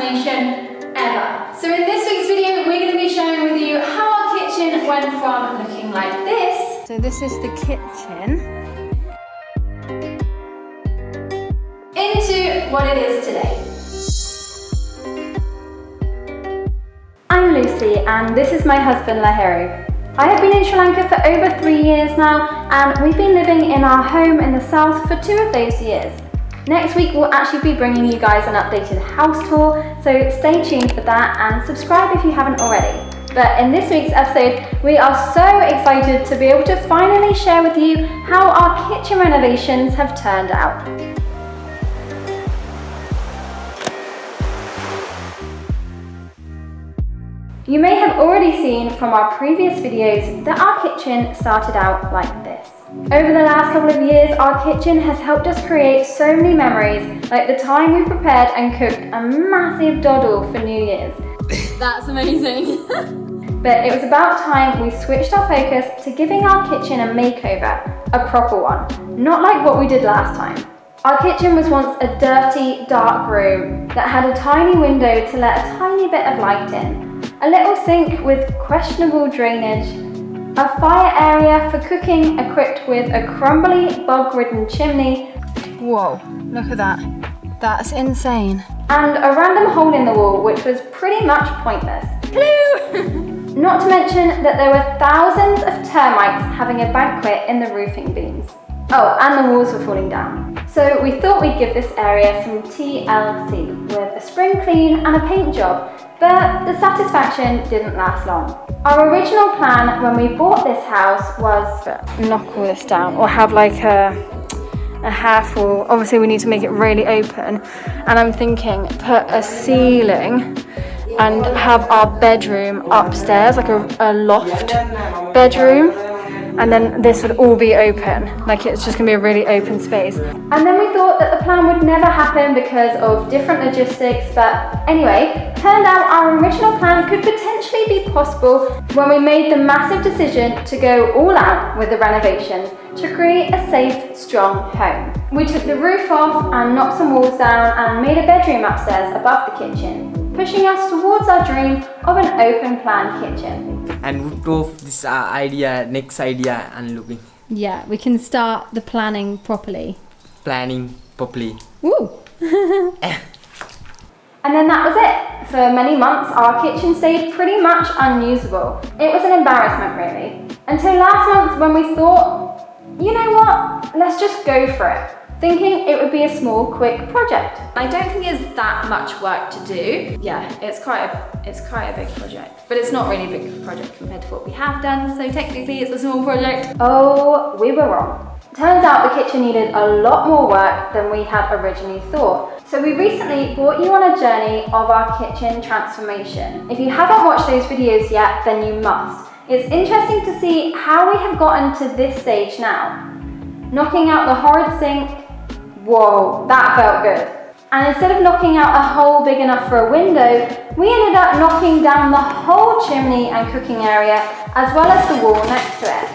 transformation ever. So in this week's video, we're going to be sharing with you how our kitchen went from looking like this. So this is the kitchen. Into what it is today. I'm Lucy and this is my husband Lahiru. I have been in Sri Lanka for over 3 years now and we've been living in our home in the south for 2 of those years. Next week we'll actually be bringing you guys an updated house tour, so stay tuned for that and subscribe if you haven't already. But in this week's episode we are so excited to be able to finally share with you how our kitchen renovations have turned out. You may have already seen from our previous videos that our kitchen started out like this. Over the last couple of years, our kitchen has helped us create so many memories, like the time we prepared and cooked a massive doddle for New Year's. That's amazing. But it was about time we switched our focus to giving our kitchen a makeover, a proper one, not like what we did last time. Our kitchen was once a dirty, dark room that had a tiny window to let a tiny bit of light in. A little sink with questionable drainage, a fire area for cooking equipped with a crumbly, bog-ridden chimney. Whoa, look at that. That's insane. And a random hole in the wall which was pretty much pointless. Hello! Not to mention that there were thousands of termites having a banquet in the roofing beams. Oh, and the walls were falling down. So we thought we'd give this area some TLC with a spring clean and a paint job. But the satisfaction didn't last long. Our original plan when we bought this house was to knock all this down or have like a half wall. Obviously we need to make it really open. And I'm thinking put a ceiling and have our bedroom upstairs, like a loft bedroom. And then this would all be open, like it's just gonna be a really open space. And then we thought that the plan would never happen because of different logistics, but anyway, turned out our original plan could potentially be possible when we made the massive decision to go all out with the renovations to create a safe, strong home. We took the roof off and knocked some walls down and made a bedroom upstairs above the kitchen, pushing us towards our dream of an open plan kitchen. And we drove this next idea and looking. Yeah, we can start the planning properly. Planning properly. Woo! And then that was it. For many months, our kitchen stayed pretty much unusable. It was an embarrassment, really. Until last month when we thought, you know what, let's just go for it. Thinking it would be a small, quick project. I don't think it's that much work to do. Yeah, it's quite a big project, but it's not really a big project compared to what we have done, so technically it's a small project. Oh, we were wrong. Turns out the kitchen needed a lot more work than we had originally thought. So we recently brought you on a journey of our kitchen transformation. If you haven't watched those videos yet, then you must. It's interesting to see how we have gotten to this stage now. Knocking out the horrid sink. Whoa, that felt good. And instead of knocking out a hole big enough for a window, we ended up knocking down the whole chimney and cooking area, as well as the wall next to it.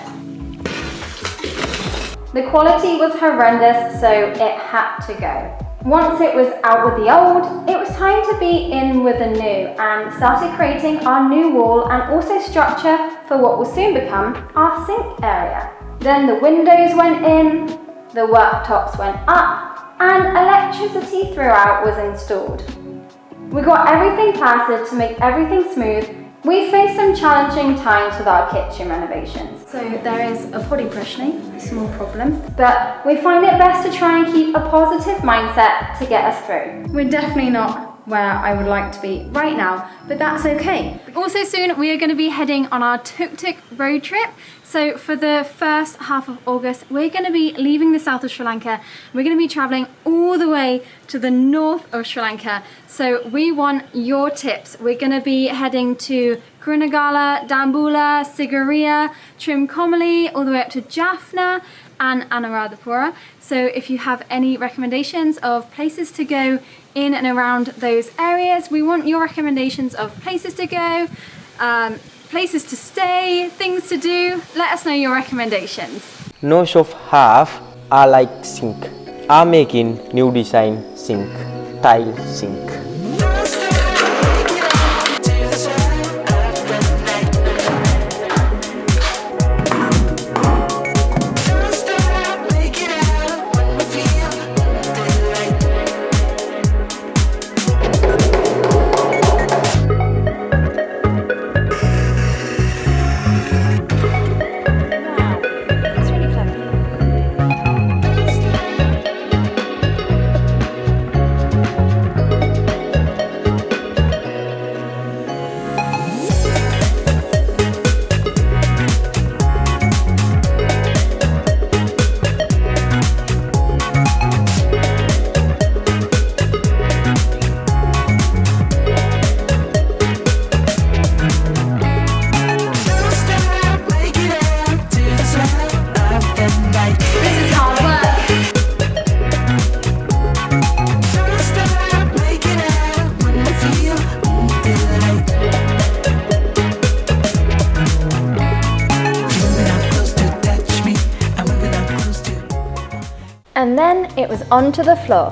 The quality was horrendous, so it had to go. Once it was out with the old, it was time to be in with the new and started creating our new wall and also structure for what will soon become our sink area. Then the windows went in, the worktops went up, and electricity throughout was installed. We got everything plastered to make everything smooth. We faced some challenging times with our kitchen renovations. So there is a potty brushing, a small problem. But we find it best to try and keep a positive mindset to get us through. We're definitely not where I would like to be right now, but that's okay. Also soon we are going to be heading on our tuk-tuk road trip. So for the first half of August, we're going to be leaving the south of Sri Lanka. We're going to be traveling all the way to the north of Sri Lanka. So we want your tips. We're going to be heading to Kurunegala, Dambulla, Sigiriya, Trimcommolly, all the way up to Jaffna and Anuradhapura. So if you have any recommendations of places to go in and around those areas, we want your recommendations of places to go, places to stay, things to do. Let us know your recommendations. No shop half are like sink. Are making new design sink, tile sink. it was onto the floor.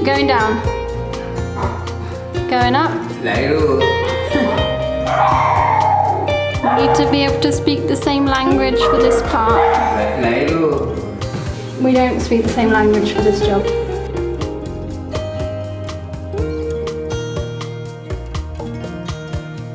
Going down. Going up. Lalu. Need to be able to speak the same language for this part. Lalu. We don't speak the same language for this job.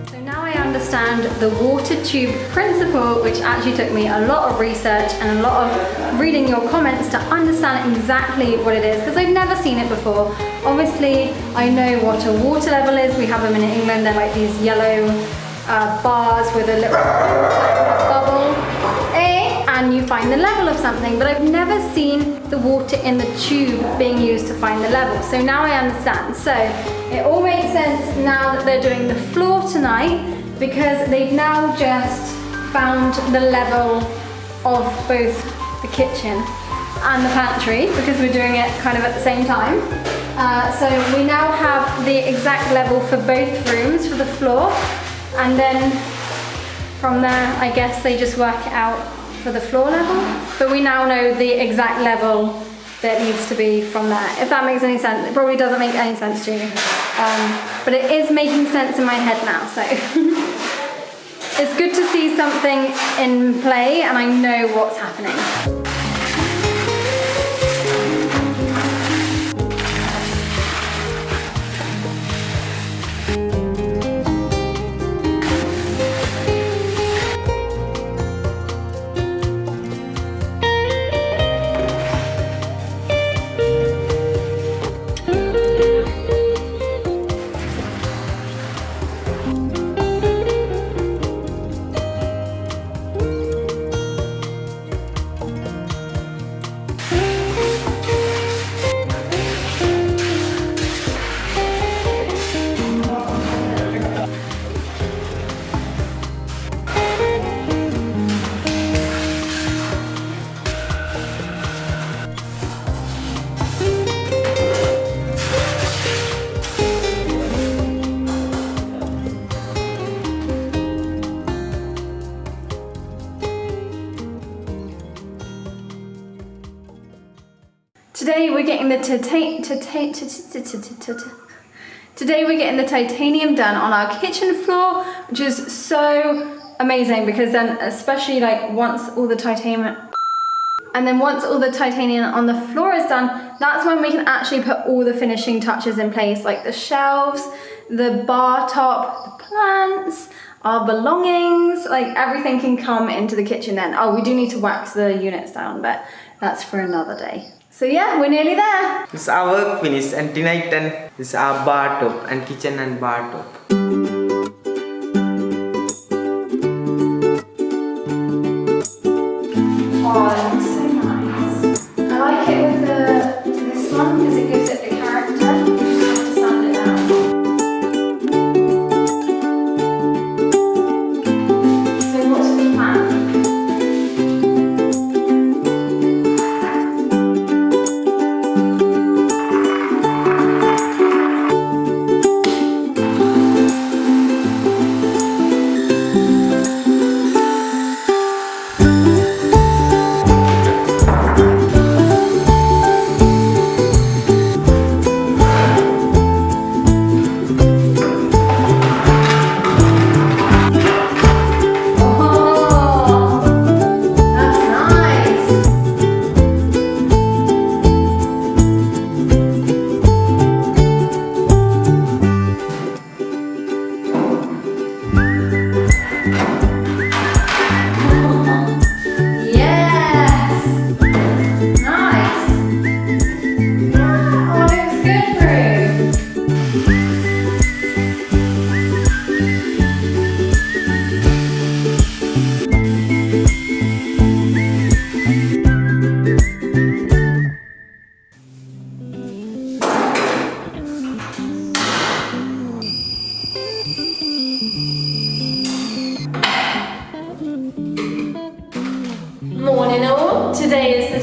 So now I understand the water tube principle, which actually took me a lot of research and a lot of reading your comments to understand exactly what it is, because I've never seen it before. Obviously, I know what a water level is. We have them in England. They're like these yellow bars with a little bubble, and you find the level of something, but I've never seen the water in the tube being used to find the level. So now I understand. So it all makes sense now that they're doing the floor tonight, because they've now just found the level of both the kitchen and the pantry, because we're doing it kind of at the same time. So we now have the exact level for both rooms for the floor, and then from there I guess they just work it out for the floor level, but we now know the exact level that needs to be from there, if that makes any sense. It probably doesn't make any sense to you, but it is making sense in my head now, so it's good to see something in play and I know what's happening. Today we're getting the titanium done on our kitchen floor, which is so amazing, because then especially like once all the titanium on the floor is done, that's when we can actually put all the finishing touches in place, like the shelves, the bar top, the plants, our belongings, like everything can come into the kitchen then. Oh, we do need to wax the units down, but that's for another day. So yeah, we're nearly there. This is our work finished, and tonight then this is our bar top and kitchen and bar top. Oh, that looks so nice. I like it with this one because it gives it the character. You just have to sand it out. So what's the plan?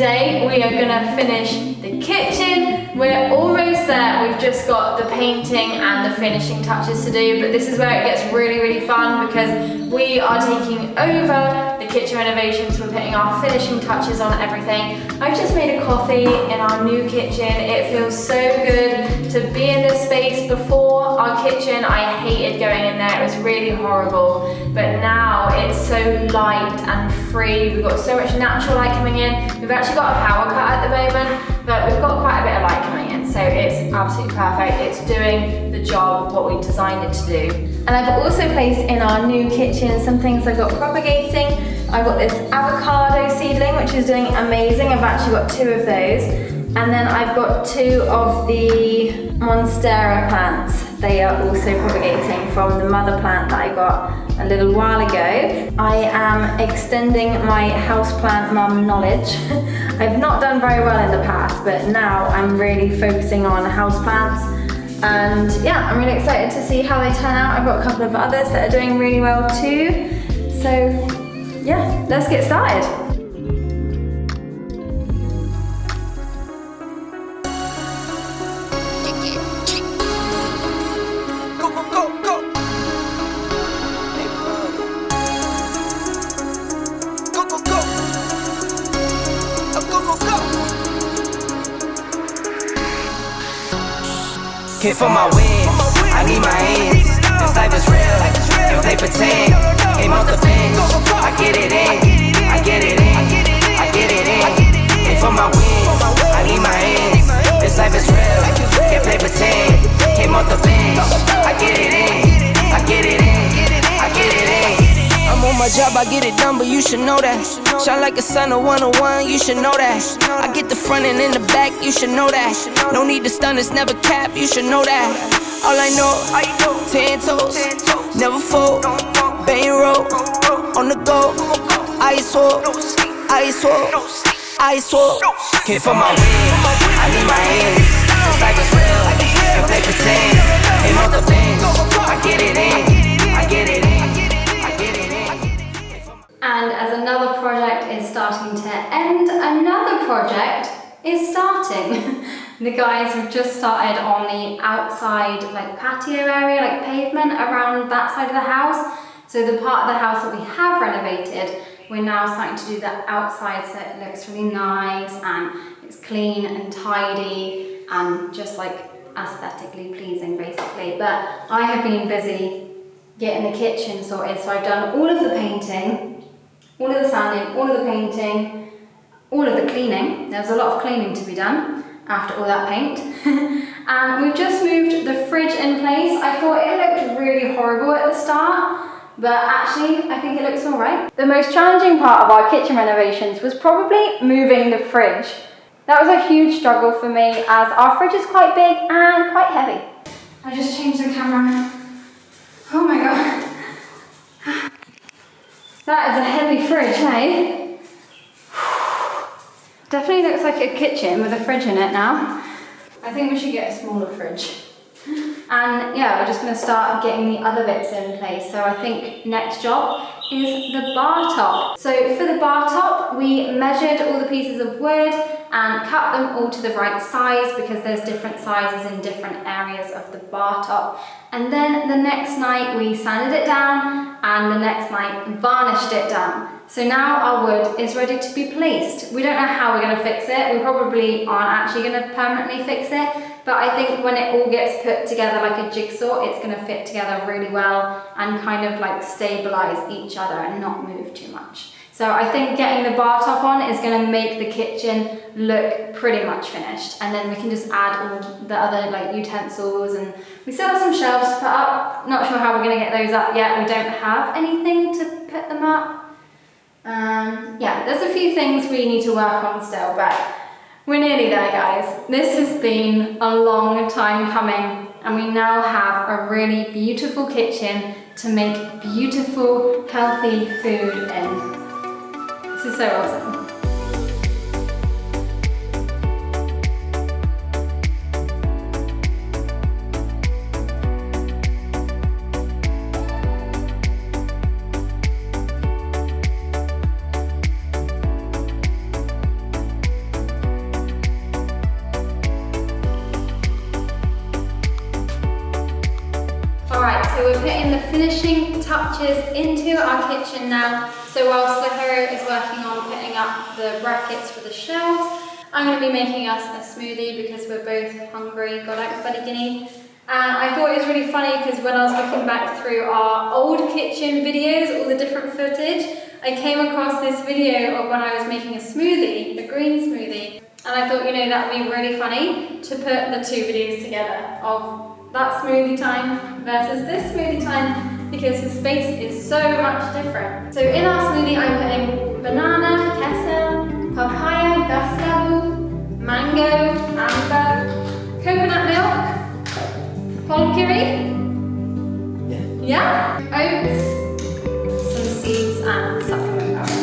today we are gonna finish the kitchen. We're almost there. We've just got the painting and the finishing touches to do, but this is where it gets really fun because we are taking over the kitchen renovations. We're putting our finishing touches on everything. I've just made a coffee in our new kitchen. It feels so good to be in this space. Before our kitchen, I hated going in there. It was really horrible, but now it's so light and free. We've got so much natural light coming in. We've actually got a power cut at the moment, but we've got quite a bit of light coming in, so it's absolutely perfect. It's doing the job of what we designed it to do. And I've also placed in our new kitchen some things I've got propagating. I've got this avocado seedling, which is doing amazing. I've actually got 2 of those. And then I've got 2 of the Monstera plants. They are also propagating from the mother plant that I got a little while ago. I am extending my houseplant mum knowledge. I've not done very well in the past, but now I'm really focusing on houseplants. And yeah, I'm really excited to see how they turn out. I've got a couple of others that are doing really well too. So yeah, let's get started. Came for my wins, I need my ends. This life is real, and play pretend. Came off the bench, I get it in, I get it in, I get it in. Came for my wins, I need my ends. This life is real, can't play pretend. Came off the bench, I get it in, I get it in, I get it in. I'm on my job, I get it done, but you should know that. Shine like a sun, a 101, you should know that. I get the front and in the back, you should know that. No need to stun, it's never cap, you should know that. All I know, 10 toes, never fold, bang roll, on the go, ice wall, ice wall, ice wall. Came for my wins, I need my ends. This life is real, can't play pretend. Came off the bench, I get it in, I get it in. And as another project is starting to end, another project is starting. The guys have just started on the outside like patio area, like pavement around that side of the house. So the part of the house that we have renovated, we're now starting to do the outside so it looks really nice and it's clean and tidy and just like aesthetically pleasing basically. But I have been busy getting the kitchen sorted, so I've done all of the painting, all of the sanding, all of the painting, all of the cleaning. There's a lot of cleaning to be done after all that paint. And we've just moved the fridge in place. I thought it looked really horrible at the start, but actually I think it looks all right. The most challenging part of our kitchen renovations was probably moving the fridge. That was a huge struggle for me as our fridge is quite big and quite heavy. I just changed the camera. Oh my god. That is a heavy fridge, hey? Definitely looks like a kitchen with a fridge in it now. I think we should get a smaller fridge. And yeah, we're just going to start getting the other bits in place. So I think next job is the bar top. So for the bar top, we measured all the pieces of wood and cut them all to the right size because there's different sizes in different areas of the bar top. And then the next night we sanded it down and the next night varnished it down. So now our wood is ready to be placed. We don't know how we're going to fix it. We probably aren't actually going to permanently fix it. But I think when it all gets put together like a jigsaw, it's going to fit together really well and kind of like stabilize each other and not move too much. So I think getting the bar top on is going to make the kitchen look pretty much finished. And then we can just add all the other like utensils, and we still have some shelves to put up. Not sure how we're going to get those up yet. We don't have anything to put them up. Yeah, there's a few things we need to work on still, but we're nearly there, guys. This has been a long time coming, and we now have a really beautiful kitchen to make beautiful, healthy food in. This is so awesome. finishing touches into our kitchen now. So whilst Lahiro is working on putting up the brackets for the shelves, I'm going to be making us a smoothie because we're both hungry. Got out Buddy Guinea. And I thought it was really funny because when I was looking back through our old kitchen videos, all the different footage, I came across this video of when I was making a smoothie, a green smoothie. And I thought, you know, that would be really funny to put the two videos together of that smoothie time versus this smoothie time because the space is so much different. So in our smoothie, I'm putting banana, kesel, papaya, gustavo, mango, amber, coconut milk, Polkiri? Yeah. Oats, some seeds and supplement powder.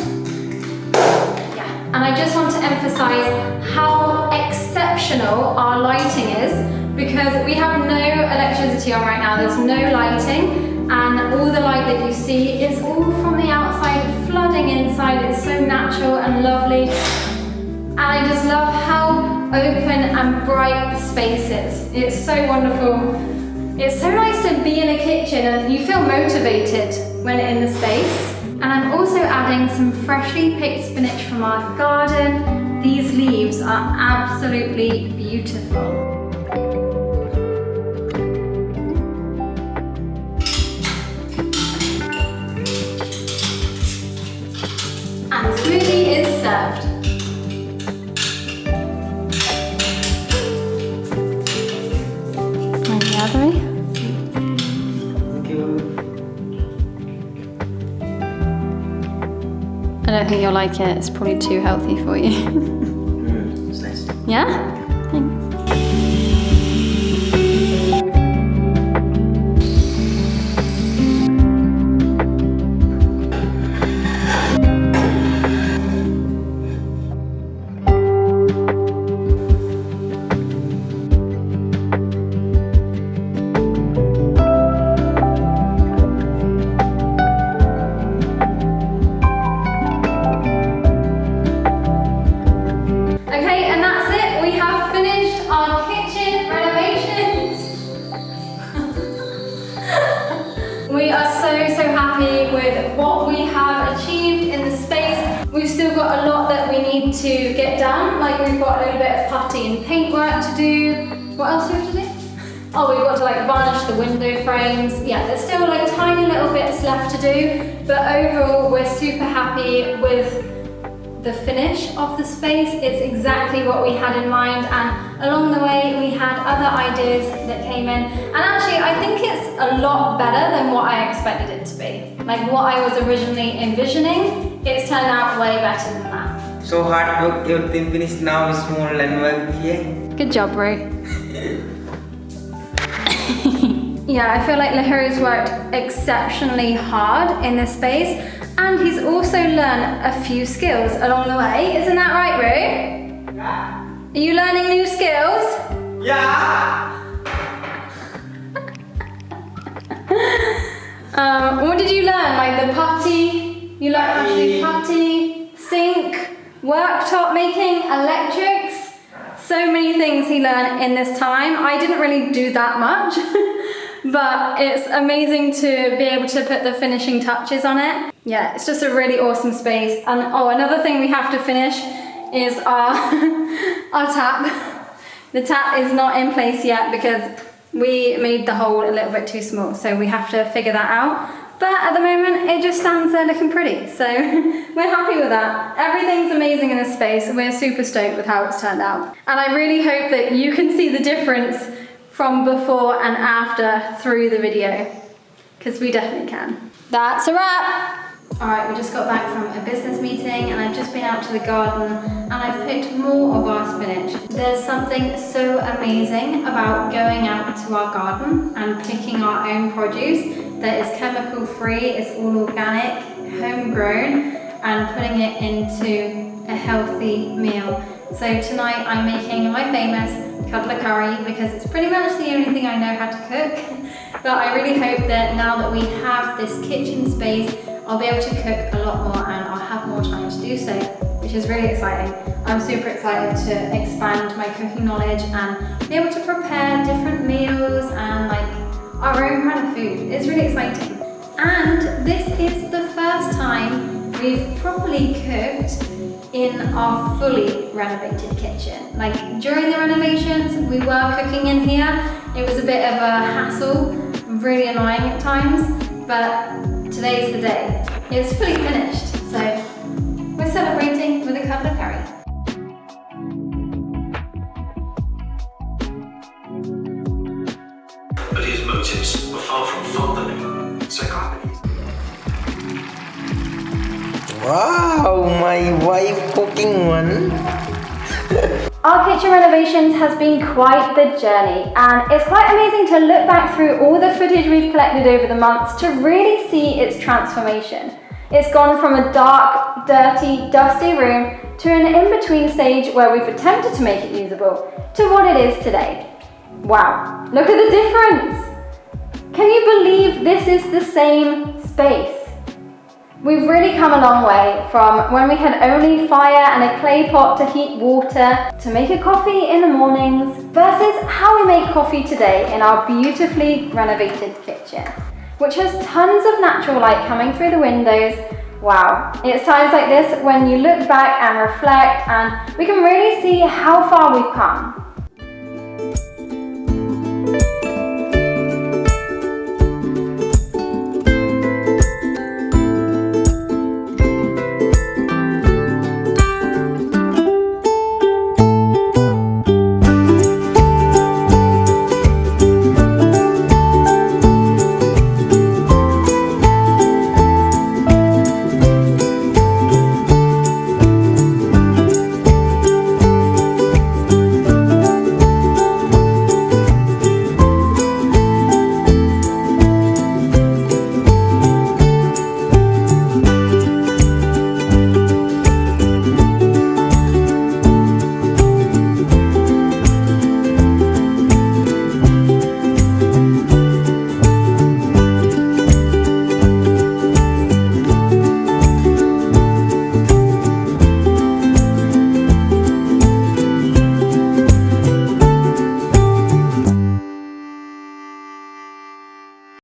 Yeah. And I just want to emphasize how exceptional our lighting is because we have no electricity on right now. There's no lighting and all the light that you see is all from the outside flooding inside. It's so natural and lovely. And I just love how open and bright the space is. It's so wonderful. It's so nice to be in a kitchen and you feel motivated when in the space. And I'm also adding some freshly picked spinach from our garden. These leaves are absolutely beautiful. And the smoothie is served. I don't think you'll like it, it's probably too healthy for you. It's nice. Yeah? Thanks. We are so happy with what we have achieved in the space. We've still got a lot that we need to get done, like we've got a little bit of putty and paint work to do. What else do we have to do? Oh, we've got to like varnish the window frames. Yeah, there's still like tiny little bits left to do, but overall we're super happy with the finish of the space. It's exactly what we had in mind, and along the way we had other ideas that came in, and actually I think it's a lot better than what I expected it to be. Like what I was originally envisioning, it's turned out way better than that. So hard work, everything finished now, small and work here. Good job, Ru. Yeah, I feel like Lahiru's worked exceptionally hard in this space, and he's also learned a few skills along the way. Isn't that right, Ru? Yeah. Are you learning new skills? Yeah. What did you learn? Like the putty? You learned how to do putty, sink, worktop making, electrics. So many things he learned in this time. I didn't really do that much, but it's amazing to be able to put the finishing touches on it. Yeah, it's just a really awesome space. And oh, another thing we have to finish is our tap. The tap is not in place yet because we made the hole a little bit too small, so we have to figure that out. But at the moment, it just stands there looking pretty, so we're happy with that. Everything's amazing in this space. We're super stoked with how it's turned out. And I really hope that you can see the difference from before and after through the video, because we definitely can. That's a wrap. All right, we just got back from a business meeting and I've just been out to the garden and I've picked more of our spinach. There's something so amazing about going out to our garden and picking our own produce that is chemical free, it's all organic, homegrown, and putting it into a healthy meal. So tonight I'm making my famous cutlet curry because it's pretty much the only thing I know how to cook. But I really hope that now that we have this kitchen space, I'll be able to cook a lot more and I'll have more time to do so, which is really exciting. I'm super excited to expand my cooking knowledge and be able to prepare different meals and like our own kind of food. It's really exciting. And this is the first time we've properly cooked in our fully renovated kitchen. Like during the renovations, we were cooking in here. It was a bit of a hassle, really annoying at times, but today's the day. It's fully finished, so we're celebrating with a cup of curry. But his motives were far from fatherly. Psychopathy. Wow, my wife cooking one. Our kitchen renovations has been quite the journey, and it's quite amazing to look back through all the footage we've collected over the months to really see its transformation. It's gone from a dark, dirty, dusty room to an in-between stage where we've attempted to make it usable to what it is today. Wow, look at the difference! Can you believe this is the same space? We've really come a long way from when we had only fire and a clay pot to heat water, to make a coffee in the mornings, versus how we make coffee today in our beautifully renovated kitchen, which has tons of natural light coming through the windows. Wow, it's times like this when you look back and reflect, and we can really see how far we've come.